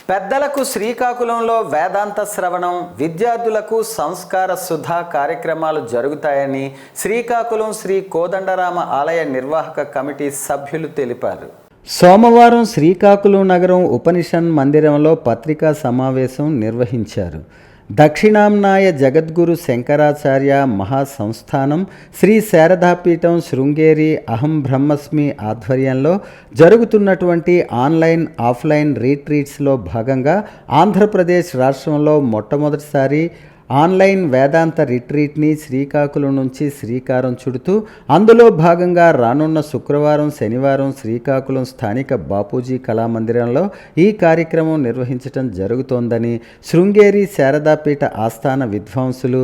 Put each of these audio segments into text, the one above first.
పెద్దలకు శ్రీకాకుళంలో వేదాంత శ్రవణం, విద్యార్థులకు సంస్కార సుధా కార్యక్రమాలు జరుగుతాయని శ్రీకాకుళం శ్రీ కోదండరామ ఆలయ నిర్వాహక కమిటీ సభ్యులు తెలిపారు. సోమవారం శ్రీకాకుళం నగరం ఉపనిషన్ మందిరంలో పత్రికా సమావేశం నిర్వహించారు. దక్షిణాంనాయ జగద్గురు శంకరాచార్య మహాసంస్థానం శ్రీ శారదాపీఠం శృంగేరి అహం బ్రహ్మస్మి ఆధ్వర్యంలో జరుగుతున్నటువంటి ఆన్లైన్ ఆఫ్లైన్ రీట్రీట్స్లో భాగంగా ఆంధ్రప్రదేశ్ రాష్ట్రంలో మొట్టమొదటిసారి ఆన్లైన్ వేదాంత రిట్రీట్ని శ్రీకాకుళం నుంచి శ్రీకారం చుడుతూ అందులో భాగంగా రానున్న శుక్రవారం శనివారం శ్రీకాకుళం స్థానిక బాపూజీ కళామందిరంలో ఈ కార్యక్రమం నిర్వహించడం జరుగుతోందని శృంగేరి శారదాపీఠ ఆస్థాన విద్వాంసులు,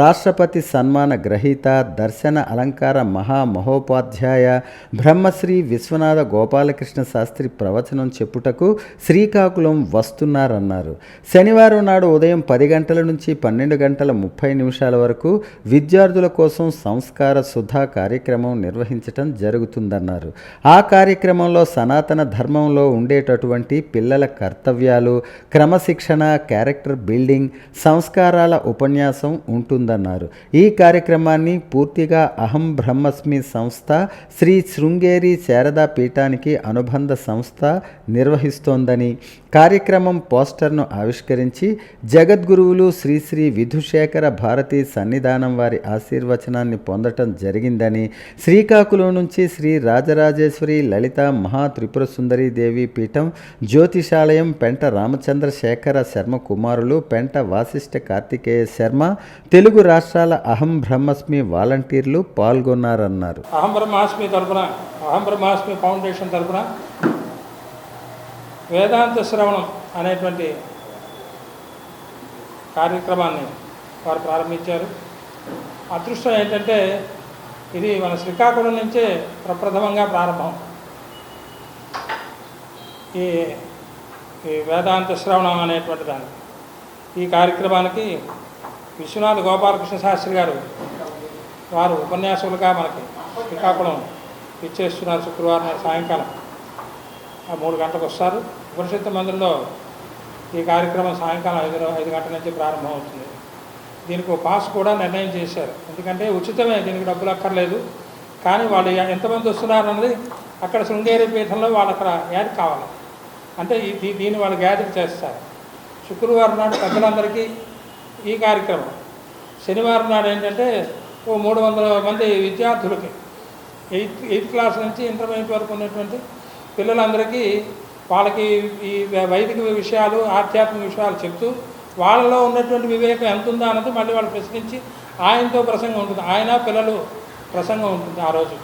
రాష్ట్రపతి సన్మాన గ్రహీత, దర్శన అలంకార మహామహోపాధ్యాయ బ్రహ్మశ్రీ విశ్వనాథ గోపాలకృష్ణ శాస్త్రి ప్రవచనం చెప్పుటకు శ్రీకాకుళం వస్తున్నారన్నారు. శనివారం నాడు ఉదయం 10 గంటల నుంచి 12 గంటల 30 నిమిషాల వరకు విద్యార్థుల కోసం సంస్కార సుధా కార్యక్రమం నిర్వహించటం జరుగుతుందన్నారు. ఆ కార్యక్రమంలో సనాతన ధర్మంలో ఉండేటటువంటి పిల్లల కర్తవ్యాలు, క్రమశిక్షణ, క్యారెక్టర్ బిల్డింగ్, సంస్కారాల ఉపన్యాసం ఉంటుందన్నారు. ఈ కార్యక్రమాన్ని పూర్తిగా అహం బ్రహ్మస్మి సంస్థ శ్రీ శృంగేరి శారదా పీఠానికి అనుబంధ సంస్థ నిర్వహిస్తోందని, కార్యక్రమం పోస్టర్ను ఆవిష్కరించి జగద్గురువులు శ్రీ శ్రీ విధుశేఖర భారతి సన్నిధానం వారి ఆశీర్వచనాన్ని పొందటం జరిగిందని, శ్రీకాకుళం నుంచి శ్రీ రాజరాజేశ్వరి లలిత మహా త్రిపుర సుందరీ దేవి పీఠం, జ్యోతిషాలయం పెంట రామచంద్ర శేఖర శర్మ కుమారులు, పెంట వాసిష్ఠ కార్తికేయ శర్మ, తెలుగు రాష్ట్రాల అహం బ్రహ్మస్మి వాలంటీర్లు పాల్గొన్నారన్నారు. అహం బ్రహ్మాస్మి ఫౌండేషన్ తరఫున వేదాంత శ్రవణం అనేటువంటి కార్యక్రమాన్ని వారు ప్రారంభించారు. అదృష్టం ఏంటంటే ఇది మన శ్రీకాకుళం నుంచే ప్రప్రథమంగా ప్రారంభం. ఈ వేదాంత శ్రవణం అనేటువంటి దాన్ని ఈ కార్యక్రమానికి విశ్వనాథ గోపాలకృష్ణ శాస్త్రి గారు వారు ఉపన్యాసకులుగా మనకి శ్రీకాకుళం ఇచ్చేస్తున్నారు. శుక్రవారం సాయంకాలం 3 గంటలకు వస్తారు. ఉపనిషత్తు మందిరంలో ఈ కార్యక్రమం సాయంకాలం 5 గంటల నుంచి ప్రారంభం అవుతుంది. దీనికి ఒక పాస్ కూడా నిర్ణయం చేశారు. ఎందుకంటే ఉచితమే, దీనికి డబ్బులు అక్కర్లేదు. కానీ వాళ్ళు ఎంతమంది వస్తున్నారు అన్నది అక్కడ శృంగేరి పీఠంలో వాళ్ళు అక్కడ యాడ్ కావాలి. అంటే దీన్ని వాళ్ళు గ్యాదర్ చేస్తారు. శుక్రవారం నాడు పెద్దలందరికీ ఈ కార్యక్రమం, శనివారం నాడు ఏంటంటే 300 మంది విద్యార్థులకి 8th క్లాస్ నుంచి ఇంటర్మీడియట్ వరకు ఉన్నటువంటి పిల్లలందరికీ వాళ్ళకి ఈ వైదిక విషయాలు, ఆధ్యాత్మిక విషయాలు చెప్తూ వాళ్ళలో ఉన్నటువంటి వివేకం ఎంత ఉందా అన్నది మళ్ళీ వాళ్ళు ప్రశ్నించి ఆయనతో ప్రసంగం ఉంటుంది. ఆయన పిల్లలు ప్రసంగం ఉంటుంది ఆ రోజు.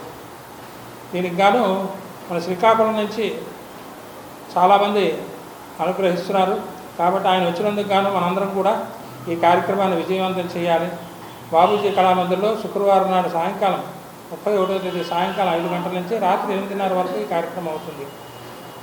దీనికి గాను మన శ్రీకాకుళం నుంచి చాలామంది అనుగ్రహిస్తున్నారు. కాబట్టి ఆయన వచ్చినందుకు గాను మనందరం కూడా ఈ కార్యక్రమాన్ని విజయవంతం చేయాలి. బాపూజీ కళామందిర్లో శుక్రవారం నాడు సాయంకాలం 31వ తేదీ సాయంకాలం 5 గంటల నుంచి రాత్రి 8:30 వరకు ఈ కార్యక్రమం అవుతుంది.